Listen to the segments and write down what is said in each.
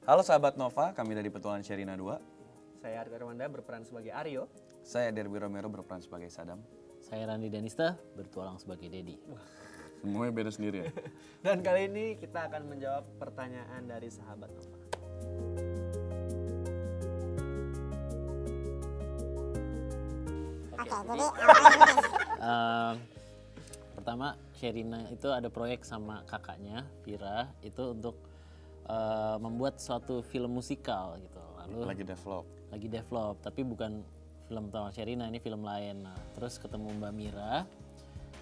Halo sahabat Nova, kami dari Petualangan Sherina 2. Saya Arta Armanda berperan sebagai Aryo. Saya Derby Romero berperan sebagai Sadam. Saya Randi Danista bertualang sebagai Dedi. Semuanya beda sendiri ya? Dan kali ini kita akan menjawab pertanyaan dari sahabat Nova. Pertama, Sherina itu ada proyek sama kakaknya, Vira, itu untuk membuat suatu film musikal gitu. Lalu lagi develop, tapi bukan film tentang Sherina, ini film lain. Nah, terus ketemu Mbak Mira,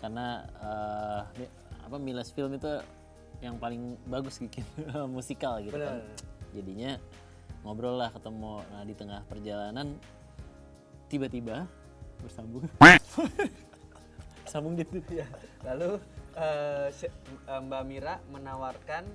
karena Miles Film itu yang paling bagus bikin musikal gitu. Kan. Jadinya ngobrol lah, ketemu. Nah, di tengah perjalanan tiba-tiba bersambung. Sambung gitu ya. Lalu Mbak Mira menawarkan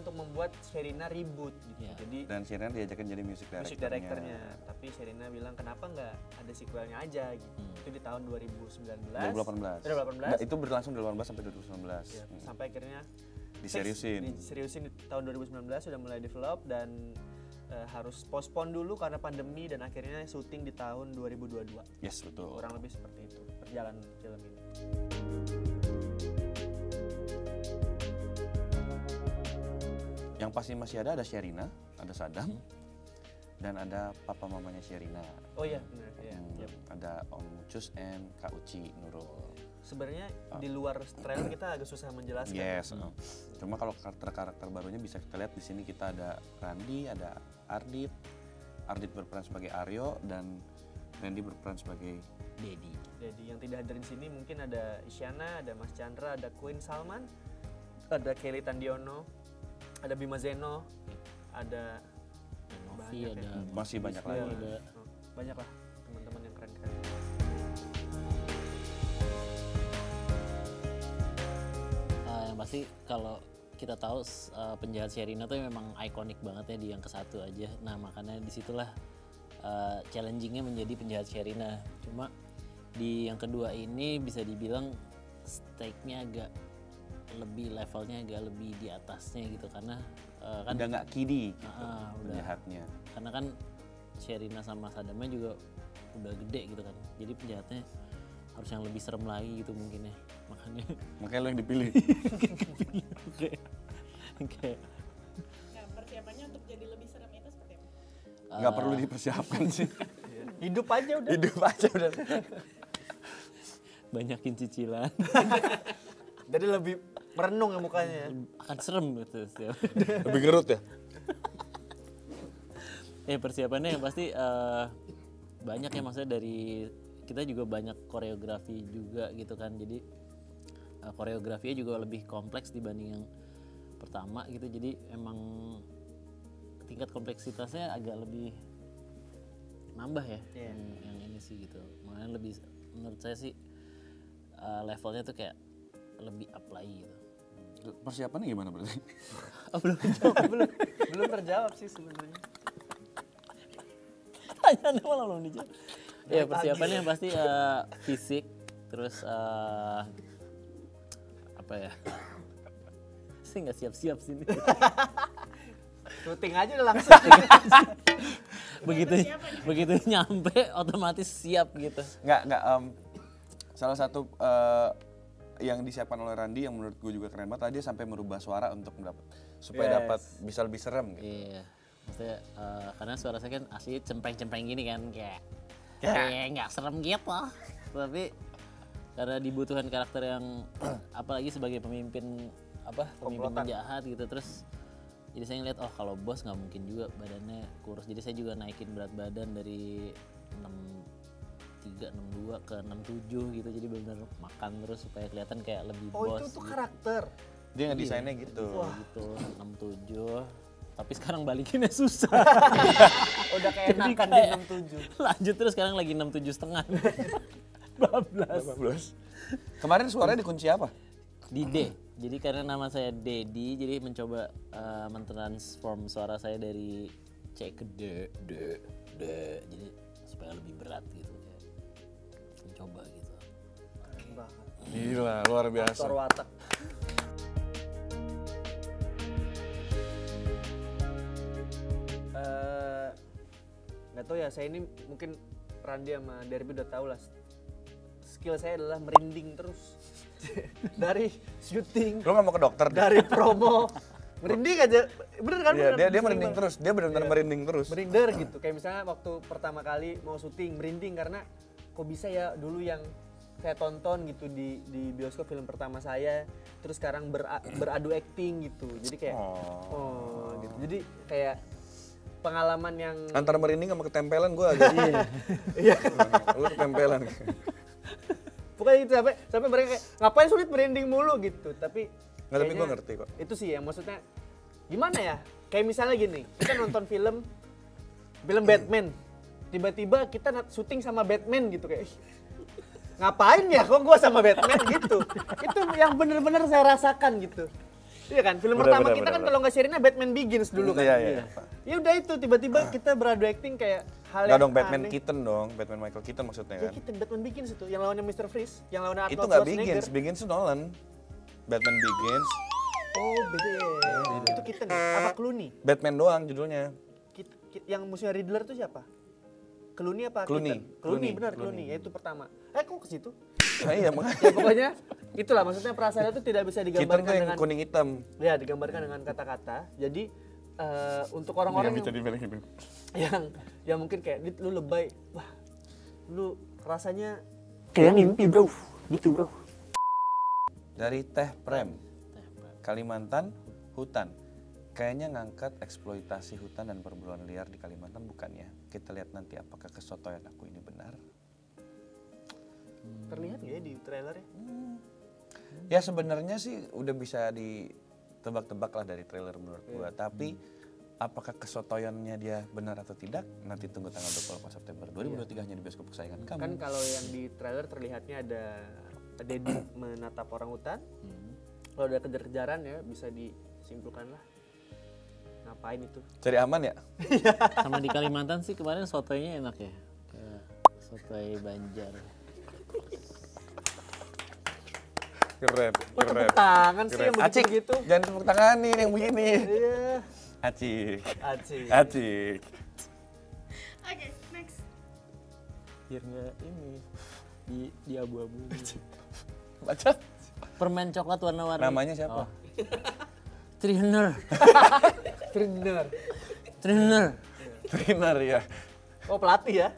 untuk membuat Sherina reboot gitu. Yeah. Jadi dan Sherina diajakin jadi music directornya. Tapi Sherina bilang kenapa nggak ada sequelnya aja gitu. Itu di tahun 2018. 2018. Itu berlangsung 2018 sampai 2019. Ya, sampai akhirnya diseriusin di tahun 2019 sudah mulai develop dan harus postpone dulu karena pandemi dan akhirnya syuting di tahun 2022. Yes, betul. Kurang lebih seperti itu perjalanan film ini. Yang pasti masih ada Sherina, ada Sadam, dan ada papa mamanya Sherina. Oh iya, benar. Yep. Ada Om Ucus and Kak Uci Nurul. Sebenarnya di luar trailer kita agak susah menjelaskan. Yes. Cuma kalau karakter barunya bisa kita lihat di sini kita ada Randi, ada Ardit berperan sebagai Aryo dan Randy berperan sebagai Dedi. Yang tidak hadir di sini mungkin ada Isyana, ada Mas Chandra, ada Queen Salman, ada Kelly Tandiono, ada Bima Zeno, ada Novi, ada masih banyak lagi. Banyak lah teman-teman yang keren-keren. Yang pasti kalau kita tahu penjahat Sherina tuh memang ikonik banget ya di yang ke-1 aja. Nah makanya disitulah challengingnya menjadi penjahat Sherina. Cuma di yang kedua ini bisa dibilang stake-nya agak lebih, levelnya agak lebih di atasnya gitu karena kan udah nggak kidi gitu, penjahatnya. Karena kan Sherina sama Sadamnya juga udah gede gitu kan. Jadi penjahatnya harus yang lebih serem lagi gitu mungkin ya. Makanya lo yang dipilih. Oke. Nah, persiapannya untuk jadi lebih serem itu seperti apa? Nggak perlu dipersiapkan sih. Hidup aja udah. Banyakin cicilan. Jadi lebih merenung ya mukanya. Akan serem gitu. Lebih gerut ya? Persiapannya yang pasti banyak ya, maksudnya dari kita juga banyak koreografi juga gitu kan. Jadi koreografinya juga lebih kompleks dibanding yang pertama gitu. Jadi emang tingkat kompleksitasnya agak lebih nambah ya. Yang ini sih gitu. Makanya lebih, menurut saya sih levelnya tuh kayak lebih up lagi gitu. Persiapannya gimana berarti? belum terjawab sih sebenarnya. Tanya malah belum dijawab. Ya persiapannya yang pasti fisik, terus apa ya? Saya nggak siap-siap sini. Syuting aja udah langsung. begitu nyampe otomatis siap gitu. Nggak. Salah satu yang disiapkan oleh Randi yang menurut gue juga keren banget, dia sampai merubah suara untuk dapat bisa lebih serem gitu. Iya. Maksudnya karena suara saya kan asli cempreng-cempreng gini kan, kayak nggak serem gitu. Tapi karena dibutuhkan karakter yang apalagi sebagai pemimpin penjahat gitu, terus jadi saya ngeliat kalau bos nggak mungkin juga badannya kurus, jadi saya juga naikin berat badan dari 63, 62 ke 67 gitu, jadi benar-benar makan terus supaya kelihatan kayak lebih bos. Oh itu tuh karakter? Dia ngedesainnya gitu. Wah gitu, 67. Tapi sekarang balikinnya susah. Udah kayak enakan di 67. Lanjut terus sekarang lagi 67,5. 12. Kemarin suaranya dikunci apa? Di D. Jadi karena nama saya Dedi, jadi mencoba mentransform suara saya dari C ke D. Jadi supaya lebih berat gitu. Mencoba gitu. Gila, luar biasa. Aktor watak. Gak tau ya, saya ini mungkin Randy sama Derby udah tahu lah. Skill saya adalah merinding terus. Dari syuting, Lo nggak mau ke dokter? dari promo, merinding aja. Bener kan? Iya, Bener, dia sering merinding banget. terus. Dia benar-benar merinding terus. Merinding gitu. Kayak misalnya waktu pertama kali mau syuting merinding karena kok bisa ya dulu yang saya tonton gitu di bioskop film pertama saya, terus sekarang beradu acting gitu. Jadi kayak gitu. Jadi kayak pengalaman yang Antara merinding sama ketempelan gue agak iya. Lu ketempelan. Pokoknya itu sampai mereka kayak ngapain sulit merinding mulu gitu. Tapi Nggak, tapi kayaknya gue ngerti kok. Itu sih ya maksudnya gimana ya? Kayak misalnya gini, kita nonton film Batman. Tiba-tiba kita syuting sama Batman gitu kayak "Ih, ngapain ya kok gua sama Batman gitu." Itu yang bener-bener saya rasakan gitu. Iya kan? Film pertama kita kan kalau nggak Sherina Batman Begins dulu kan. Iya. Ya udah itu tiba-tiba kita beradu acting kayak hal Nggak yang dong, Batman aneh. Keaton dong. Batman Michael Keaton maksudnya Ya kan. kita Batman Begins itu yang lawannya Mr. Freeze, yang lawannya Arnold Itu nggak Schwarzenegger. Begins. Begins itu Nolan. Batman Begins. Oh beda ya. Itu kita nih. Apa Clooney? Batman doang judulnya. Yang musuhnya Riddler itu siapa? Clooney apa Clooney. Keaton? Clooney. Benar Clooney. Ya itu pertama. Kok ke situ? Nah, iya makanya. Ya pokoknya itulah maksudnya perasaan itu tidak bisa Keaton digambarkan tuh yang dengan kuning hitam. ya digambarkan dengan kata-kata. Jadi untuk orang-orang yang mungkin kayak "Dit, lu lebay, wah lu rasanya kayak mimpi bro, gitu bro." Dari Teh Prem, Kalimantan, hutan. Kayaknya ngangkat eksploitasi hutan dan perburuan liar di Kalimantan bukannya? Kita lihat nanti apakah kesotoyan aku ini benar. Terlihat nggak ya di trailer ya? Ya sebenarnya sih udah bisa ditebak-tebak lah dari trailer menurut gua. Tapi apakah kesotoyannya dia benar atau tidak? Nanti tunggu tanggal 24 September 2023 hanya di bioskop kesayangan kamu. Kan kalau yang di trailer terlihatnya ada Dedi menatap orang hutan. Kalau ada kejar-kejaran ya bisa disimpulkan lah. Ngapain itu? Cari aman ya? Sama di Kalimantan sih kemarin sotoynya enak ya. Kayak sotoy Banjar. Keren, Tepuk tangan sih yang Acik, begitu. jangan tepuk tangan nih yang begini. Iya. Acik, Acik. acik. Oke, next. Biar nggak ini di abu-abu. Baca. Permen coklat warna-warni. Namanya siapa? Oh. Trainer. Trainer ya. Oh pelatih ya?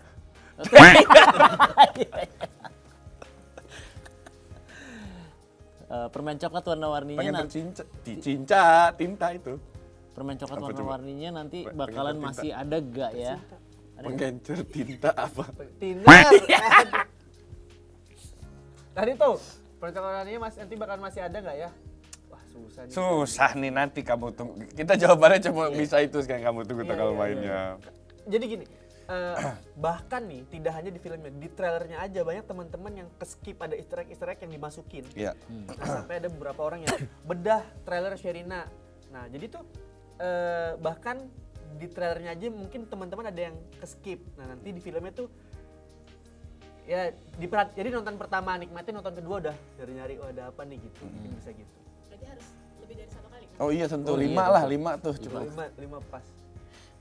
Permen coklat warna-warninya Pengen nanti. dicinca tinta itu. Permen coklat Apa coba? warna-warninya nanti Pengen bakalan tinta. masih ada gak ya? Pengencer tinta apa? Tinder. Tadi tuh percakapannya nanti bakal masih ada nggak ya? Wah susah nih. Susah nih nanti kamu tunggu. Kita jawabannya cuma bisa itu sekarang kamu tunggu Iya, tanggal iya, mainnya. Jadi gini, bahkan nih tidak hanya di filmnya, di trailernya aja banyak teman-teman yang keskip ada easter egg yang dimasukin. Iya. Nah, sampai ada beberapa orang yang bedah trailer Sherina. Nah jadi tuh bahkan di trailernya aja mungkin teman-teman ada yang keskip. Nah nanti di filmnya tuh ya jadi nonton pertama nikmatin, nonton kedua udah nyari-nyari oh ada apa nih gitu. Mungkin bisa gitu. Berarti harus lebih dari satu kali. Oh iya tentu Oh, iya, 5 lah, betul. 5 tuh cukup. Lima pas.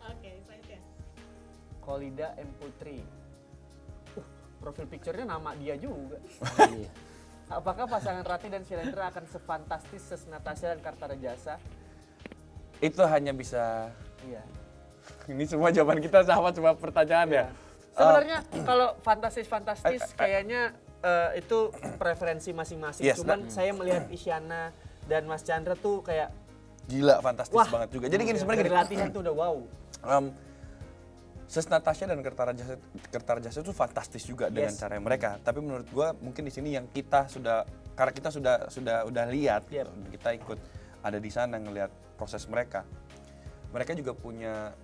Oke, selanjutnya. Kholida M. Putri. Profil picture-nya nama dia juga. Iya. Apakah pasangan Rati dan Shalendra akan sefantastis Natasha dan Kartarajasa? Itu hanya bisa. Iya. Ini semua jawaban kita sama cuma pertanyaan ya. Sebenarnya kalau fantastis kayaknya itu preferensi masing-masing. Yes, Cuman saya melihat Isyana dan Mas Chandra tuh kayak Gila fantastis wah banget juga. Jadi gini sebenarnya dari gini. latihan tuh udah wow. Ses Natasha dan Kertarajasa itu fantastis juga dengan Yes. cara mereka. Tapi menurut gua mungkin di sini yang kita sudah karena kita sudah lihat, Yep. kita ikut ada di sana ngelihat proses mereka. Mereka juga punya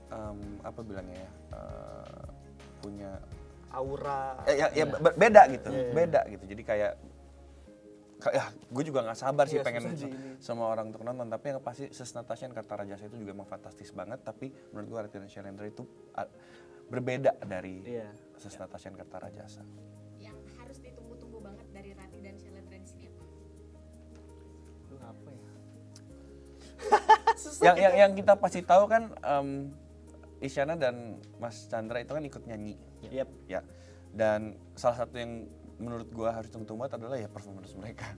apa bilangnya ya? Punya Aura. beda gitu, beda gitu. Jadi kayak ya gue juga nggak sabar sih Iya, pengen susah sih ini. sama orang untuk nonton, tapi yang pasti Ses Natasha dan Kartarajasa itu juga emang fantastis banget. Tapi menurut gue Rati dan Shalendra itu berbeda dari Iya. Ses Natasha dan Kartarajasa. Yang harus ditunggu-tunggu banget dari Rati dan Shalendra di sini apa? Lu apa ya? Yang kita pasti tahu kan Isyana dan Mas Chandra itu kan ikut nyanyi. Yep. Ya. Dan salah satu yang menurut gua harus tunggu-tunggu adalah ya performance mereka.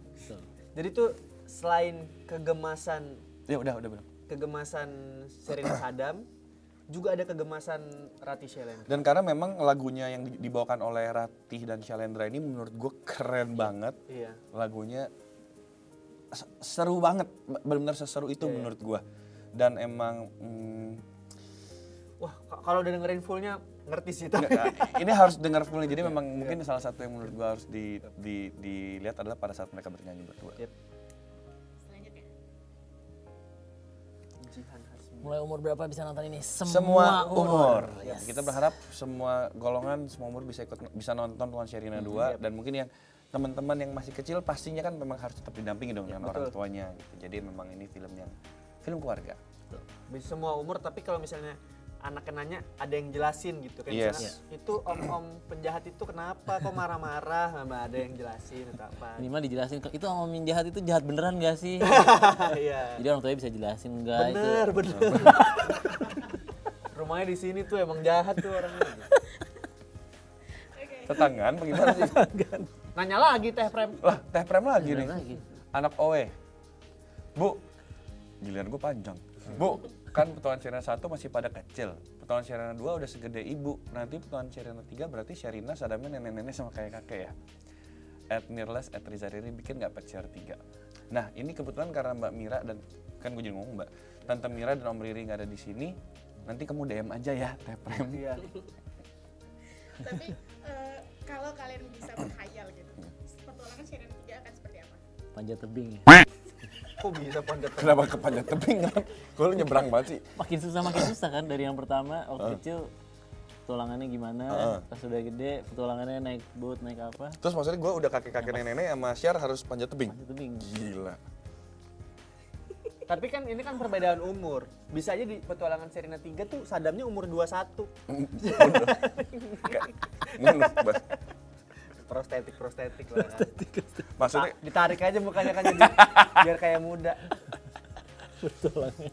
Jadi tuh selain kegemasan Ya udah bilang. kegemasan Sherina Sadam, juga ada kegemasan Ratih Shalendra. Dan karena memang lagunya yang dibawakan oleh Ratih dan Shalendra ini menurut gue keren banget. Iya. Lagunya seru banget, benar-benar seseru itu menurut gue. Dan emang Wah, kalau udah dengerin fullnya ngerti sih tapi. ini harus dengar fullnya. Jadi memang mungkin salah satu yang menurut gue harus dilihat adalah pada saat mereka bernyanyi berdua. Yep. Selanjutnya. Jihan Hasmi. Mulai umur berapa bisa nonton ini? Semua umur. Yes. Kita berharap semua golongan, semua umur bisa nonton Tuan Sherina 2 dan mungkin yang teman-teman yang masih kecil pastinya kan memang harus tetap didampingi dong dengan orang tuanya gitu. Jadi memang ini film keluarga. Bisa semua umur, tapi kalau misalnya anaknya nanya ada yang jelasin gitu kan. Yes. Misalnya, itu om penjahat itu kenapa kok marah-marah, sama ada yang jelasin atau apa. Ini mah dijelasin, itu om yang jahat itu jahat beneran gak sih? Iya. Jadi orang tuanya bisa jelasin enggak itu. Bener. Rumahnya di sini tuh emang jahat tuh orangnya. Tetanggaan bagaimana sih? Nanya lagi Teh Prem. Lah, Teh Prem lagi nih. Lagi. Anak Owe. Bu, giliran gue panjang. Bu, kan Petualangan Sherina 1 masih pada kecil. Petualangan Sherina 2 udah segede ibu. Nanti Petualangan Sherina 3 berarti Sherina Sadamnya nenek-nenek sama kayak kakek ya. @Nirles @Rizariri bikin nggak PCR 3. Nah ini kebetulan karena Mbak Mira dan kan gue jadi ngomong Mbak, Tante Mira dan Om Riri nggak ada di sini. Nanti kamu DM aja ya Teh Prem. Iya. Tapi kalau kalian bisa berkhayal gitu, petualangan Sherina 3 akan seperti apa? Panjat tebing ya. Kok bisa panjat? Kenapa ke panjat tebing kan? Gue lu nyebrang banget sih. Makin susah kan dari yang pertama waktu kecil petualangannya gimana, pas udah gede petualangannya naik boat, naik apa? Terus maksudnya gue udah kakek-kakek nenek-nenek sama Syar harus panjat tebing. Panjat tebing. Gila. Tapi kan ini kan perbedaan umur. Bisa aja di petualangan Sherina 3 tuh Sadamnya umur 21. Munuk banget. Prostetik lah. Maksudnya Ditarik aja mukanya kan jadi biar kayak muda.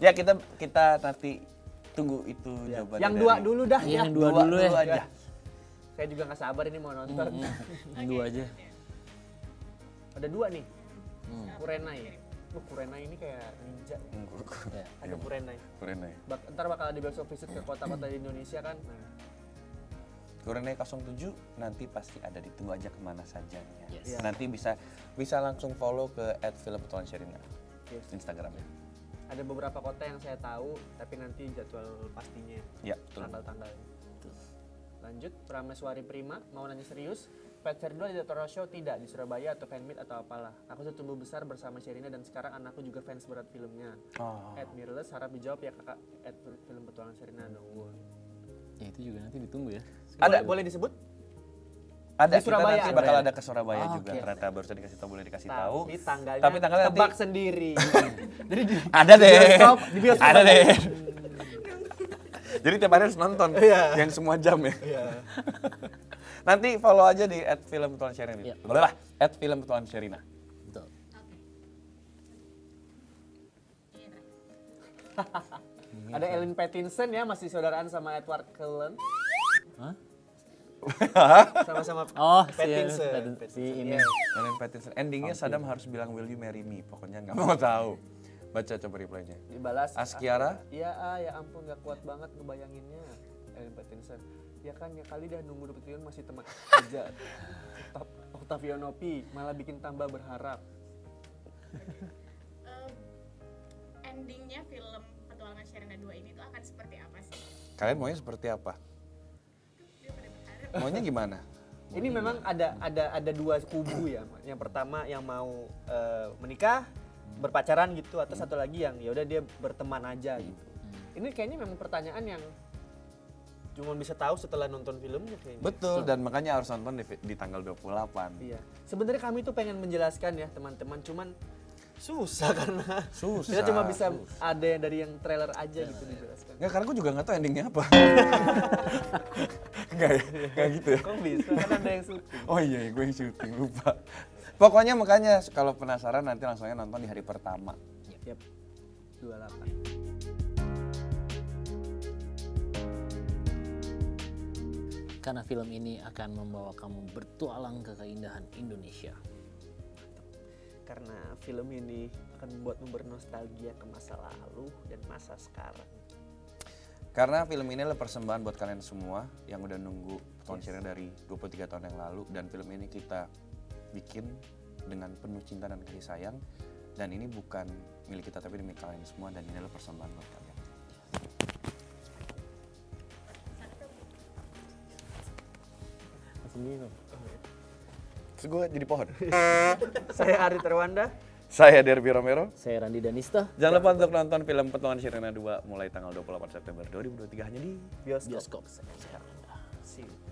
ya kita nanti tunggu itu jawabannya. Yang dua dulu dah Iya, ya. yang dua dulu ya. aja. Saya juga nggak sabar ini mau nonton. Dua aja. Ada dua nih. Kurenai. Kurenai ini kayak ninja. Ya. Ada Kurenai. Kurenai. Ntar bakal ada besok visit ke kota-kota di Indonesia kan. Nah, Kurenai 07 nanti pasti ada, ditunggu aja kemana sajanya. Yes. Nanti bisa langsung follow ke @filmpetualangan Sherina yes. Instagramnya. Ada beberapa kota yang saya tahu, tapi nanti jadwal pastinya. Ya, betul. Tanggal-tanggalnya. Lanjut, Prameswari Prima, mau nanya serius? Pet Fair 2 ada Toro Show? Tidak, di Surabaya atau fanmeet atau apalah. Aku sudah tumbuh besar bersama Sherina dan sekarang anakku juga fans berat filmnya. @Mirles harap dijawab ya kakak. @film petualangan Sherina no. Ya itu juga nanti ditunggu ya. Boleh disebut? Ada, Di Surabaya kita nanti ada bakal ya? ada ke Surabaya Oh, juga. oke. Ternyata barusan dikasih tahu, boleh dikasih tahu. Tapi tanggalnya nanti tebak sendiri. Jadi ada deh. di bioskop Ada deh. Jadi tiap hari harus nonton yang semua jam ya. Iya. Nanti follow aja di @filmpetualangan Sherina. Iya. Boleh lah, @filmpetualangan Sherina. Betul. Ada Ellen Pattinson ya, masih saudaraan sama Edward Cullen. Hah? Sama-sama Oh, Pattinson. si ini. Iya. Ellen Pattinson. Endingnya Saddam harus bilang will you marry me. Pokoknya nggak mau tahu. Baca coba reply-nya. Dibalas. Askiara? Iya, ya ampun gak kuat banget ngebayanginnya. Ellen Pattinson. Ya kan, ya kali dah nunggu 2 tahun masih teman kerja. Octavio Nopi malah bikin tambah berharap. Endingnya film petualangan Sherina 2 ini tuh akan seperti apa sih? Kalian maunya seperti apa? Dia pada berharap. Maunya gimana? Ini memang ada dua kubu ya. Yang pertama yang mau menikah, berpacaran gitu, atau satu lagi yang ya udah dia berteman aja gitu. Ini kayaknya memang pertanyaan yang cuma bisa tahu setelah nonton filmnya kayaknya. Betul, dan makanya harus nonton di tanggal 28. Iya. Sebenarnya kami tuh pengen menjelaskan ya teman-teman, cuman susah karena Susah. kita cuma bisa ada yang dari yang trailer aja gitu dijelaskan. Nggak, karena gue juga nggak tahu endingnya apa. Nggak ya? Nggak gitu ya? Kok bisa? Kan ada yang syuting. Oh iya, gue yang syuting, lupa. Pokoknya makanya kalau penasaran nanti langsung aja nonton di hari pertama. Yap. 28. karena film ini akan membawa kamu bertualang ke keindahan Indonesia. Karena film ini akan membuatmu bernostalgia ke masa lalu dan masa sekarang. Karena film ini adalah persembahan buat kalian semua yang udah nunggu Petualangan Sherina dari 23 tahun yang lalu, dan film ini kita bikin dengan penuh cinta dan kasih sayang, dan ini bukan milik kita tapi demi kalian semua, dan ini adalah persembahan buat kalian. Terus gue jadi pohon. Saya Ari Terwanda. Saya Derby Romero. Saya Randi Danista. Jangan lupa untuk nonton film Petualangan Sherina 2 mulai tanggal 28 September 2023 hanya di Bioskop. Bioskop. Saya Randa. See you.